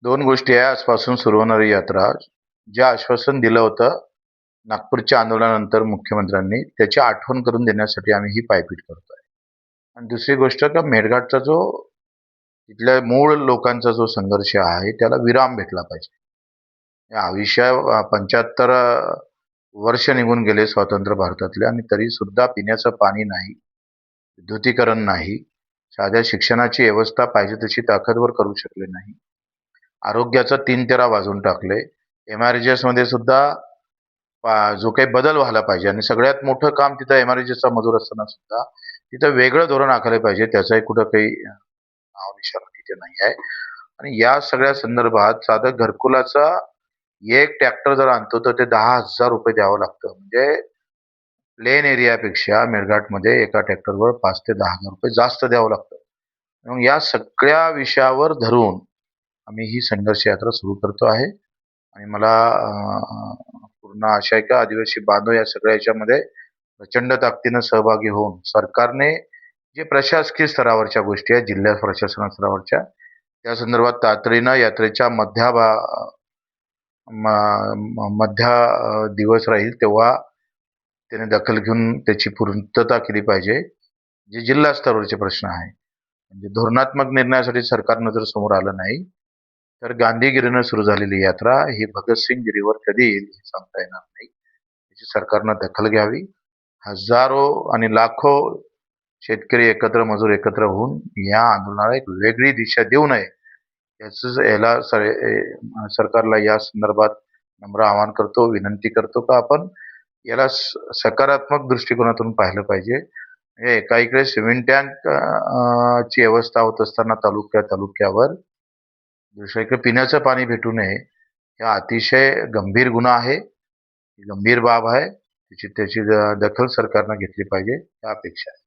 दोन गोष्टी आहे. आजपासून सुरू होणारी यात्रा, जे आश्वासन दिलं होतं नागपूरच्या आंदोलनानंतर मुख्यमंत्र्यांनी, त्याची आठवण करून देण्यासाठी आम्ही ही पायपीट करतोय. आणि दुसरी गोष्ट का मेळघाटचा जो तिथल्या मूळ लोकांचा जो संघर्ष आहे, त्याला विराम भेटला पाहिजे. या विषय 75 वर्ष निघून गेले स्वतंत्र भारतातले आणि तरी सुद्धा पिण्याचं पाणी नाही, विद्युतीकरण नाही, साध्या शिक्षणाची व्यवस्था पाहिजे तशी ताकदवर करू शकले नाही. आरोग्याचा 3 तेरा वाजवून टाकले. एम-आय-आर-जी-एसमध्ये सुद्धा जो काही बदल व्हायला पाहिजे आणि सगळ्यात मोठं काम तिथं एम-आय-आर-जी-एसचा मजूर असताना सुद्धा तिथं वेगळं धोरण आखलं पाहिजे. त्याचाही कुठं काही नाव-निशाणा तिथे नाही आहे. आणि या सगळ्या संदर्भात साधं घरकुलाचा एक ट्रॅक्टर जर आणतो तर ते ₹10,000 द्यावं लागतं. म्हणजे प्लेन एरियापेक्षा मेळघाटमध्ये एका ट्रॅक्टरवर 5 ते ₹10,000 जास्त द्यावं लागतं. मग या सगळ्या विषयावर धरून आम्ही ही संघर्ष यात्रा सुरू करतो आहे आणि मला पूर्ण आशा आहे का आदिवासी बांधव या सगळ्या याच्यामध्ये प्रचंड ताकदीनं सहभागी होऊन सरकारने जे प्रशासकीय स्तरावरच्या गोष्टी आहेत, जिल्हा प्रशासन स्तरावरच्या, त्या संदर्भात तातडीनं यात्रेच्या मध्य दिवस राहील तेव्हा त्याने दखल घेऊन त्याची पूर्तता केली पाहिजे. जे जिल्हा स्तरावरचे प्रश्न आहे, म्हणजे धोरणात्मक निर्णयासाठी सरकारनं जर समोर आलं नाही, तर गांधीगिरीनं सुरू झालेली यात्रा ही भगतसिंगगिरीवर कधी येईल हे सांगता येणार नाही. त्याची सरकारनं दखल घ्यावी. हजारो आणि लाखो शेतकरी एकत्र, मजूर एकत्र होऊन या आंदोलनाला एक वेगळी दिशा देऊ नये, याला सरकारला या संदर्भात नम्र आवाहन करतो, विनंती करतो का आपण याला सकारात्मक दृष्टिकोनातून पाहिलं पाहिजे. एका इकडे सिमेंट टँक ची व्यवस्था होत असताना तालुक्यावर दुसरीकडे पिण्याचं पाणी भेटू नये, हा अतिशय गंभीर गुन्हा आहे, गंभीर बाब आहे. त्याची दखल सरकारनं घेतली पाहिजे, या अपेक्षा आहे.